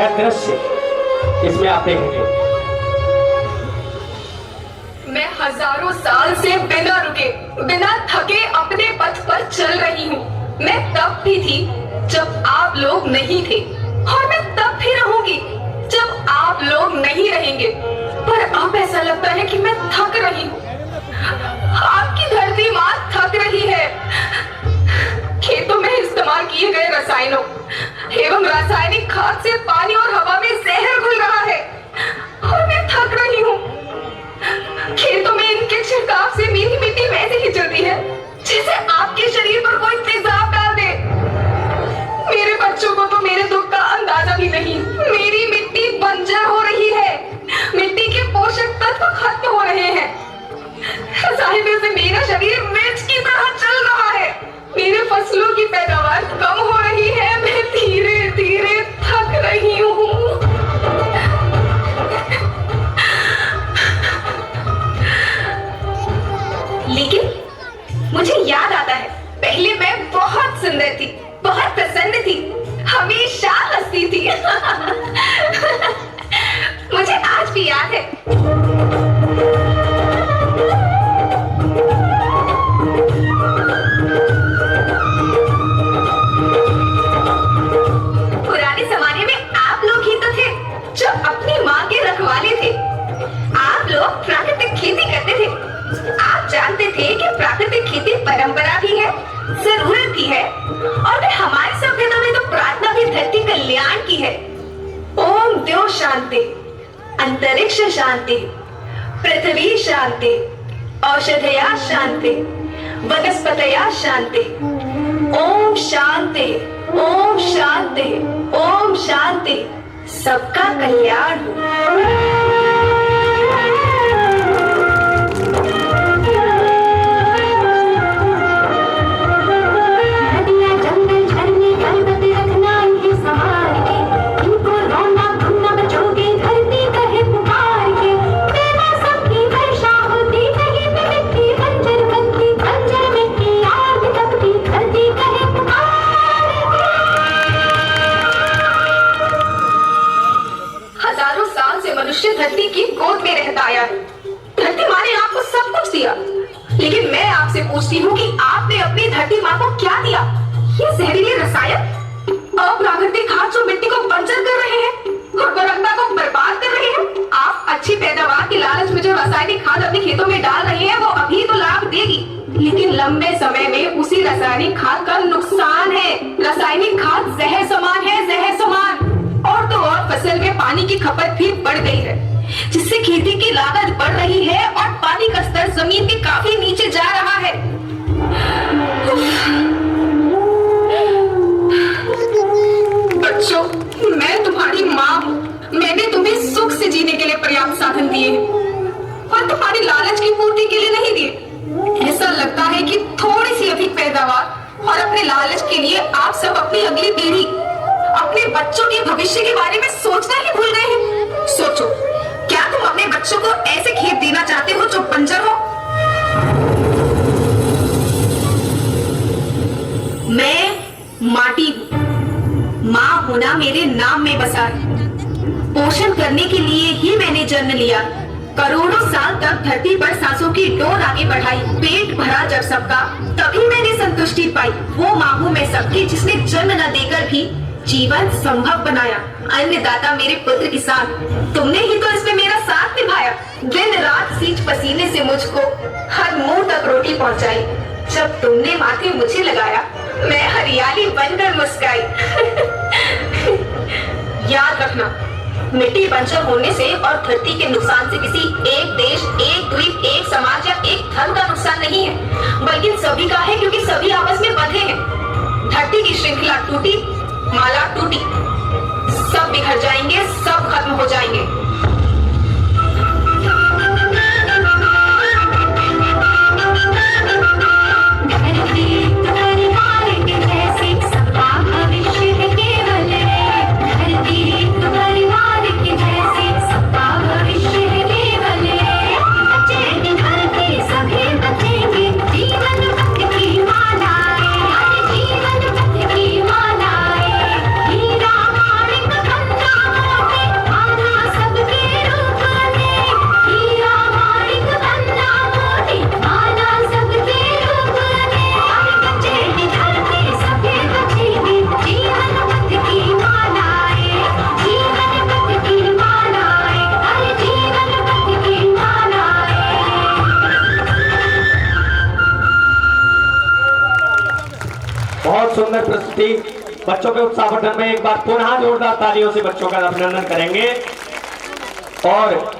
वह दृश्य इसमें आप देखेंगे। मैं हजारों साल से बिना रुके बिना थके अपने पथ पर चल रही हूँ। मैं तब भी थी जब आप लोग नहीं थे, और मैं तब भी रहूंगी जब आप लोग नहीं रहेंगे। पर अब ऐसा लगता है कि मैं थक रही हूँ। आपकी धरती माँ थक रही है। खेतों में इस्तेमाल किए गए रसायनों एवं रासायनिक खाद से पानी और हवा में जहर घुल रहा है, और मैं थक रही हूँ। खेतों में इनके छिड़काव से मेरी मिट्टी वैसे ही जलती है जैसे आपके शरीर पर कोई तेजाब डाल दे। मेरे बच्चों को तो मेरे दुख का अंदाजा भी नहीं। मेरी मिट्टी बंजर हो रही है, मिट्टी के पोषक तत्व खत्म हो रहे हैं। रसायनों से मेरा शरीर मिर्च की तरह चल रहा है। मेरे फसलों की पैदावार कम हो रही है। मैं धीरे धीरे थक रही हूँ। लेकिन मुझे याद आता है, पहले मैं बहुत सुंदर थी, बहुत प्रसन्न थी, हमेशा हंसती थी। मुझे आज भी याद है। पुराने जमाने में आप लोग ही तो थे जो अपनी माँ के रखवाले थे। आप लोग प्राकृतिक खेती करते थे। आप जानते थे कि प्राकृतिक खेती परंपरा भी है, जरूरत भी है, और वे हमारी सभ्यता में तो प्रार्थना भी धरती कल्याण की है। ओम द्यो शांति, अंतरिक्ष शांति, पृथ्वी शांति, औषधया शांति, वनस्पतया शांति। ओम शांति, ओम शांति, ओम शांति। सबका कल्याण हो। धरती की गोद में रहता आया है। धरती माँ ने आपको सब कुछ दिया, लेकिन मैं आपसे पूछती हूँ कि आपने अपनी धरती माँ को क्या दिया? ये जहरीले रसायन, अप्राकृतिक खाद जो मिट्टी को बंजर कर रहे हैं, उर्वरकता को बर्बाद कर रहे हैं। आप अच्छी पैदावार के लालच में जो रासायनिक खाद अपने खेतों में डाल रहे हैं, वो अभी तो लाभ देगी, लेकिन लंबे समय में उसी रासायनिक खाद का नुकसान है। रासायनिक खाद जहर समान है, जहर समान। और तो और फसल में पानी की खपत भी बढ़ गई है, जिससे खेती की लागत बढ़ रही है और पानी का स्तर जमीन के काफी नीचे जा रहा है। बच्चों, मैं तुम्हारी माँ हूँ। मैंने तुम्हें सुख से जीने के लिए पर्याप्त साधन दिए हैं, और तुम्हारी लालच की पूर्ति के लिए नहीं दिए। ऐसा लगता है कि थोड़ी सी अधिक पैदावार और अपने लालच के लिए आप सब अपनी अगली पीढ़ी, अपने बच्चों के भविष्य के बारे में सोचना ही भूल गए हैं। सोचो, क्या तुम अपने बच्चों को ऐसे खेत देना चाहते हो जो बंजर हो? मैं माटी हूँ। माँ होना मेरे नाम में बसा है। पोषण करने के लिए ही मैंने जन्म लिया। करोड़ों साल तक धरती पर सांसों की डोर आगे बढ़ाई, पेट भरा जब सबका, तभी मैंने संतुष्टि पाई। वो माँ हूँ मैं सबकी, जिसने जन्म न देकर भी जीवन संभव बनाया। अन्नदाता मेरे पुत्र किसान, तुमने ही तो इसमें मेरा साथ निभाया। दिन रात सींच पसीने से मुझको हर मुंह तक रोटी पहुंचाई। जब तुमने माथे मुझे लगाया, मैं हरियाली बनकर मुस्काई। याद रखना, मिट्टी बंजर होने से और धरती के नुकसान से किसी एक देश, एक द्वीप, एक समाज या एक धर्म का नुकसान नहीं है, बल्कि सभी का है, क्योंकि सभी आपस में बंधे हैं। धरती की श्रृंखला टूटी, माला टूटी, सब बिखर जाएंगे, सब खत्म हो जाएंगे। बहुत सुंदर प्रस्तुति। बच्चों के उत्साहवर्धन में एक बार पुनः जोरदार तालियों से बच्चों का अभिनंदन करेंगे। और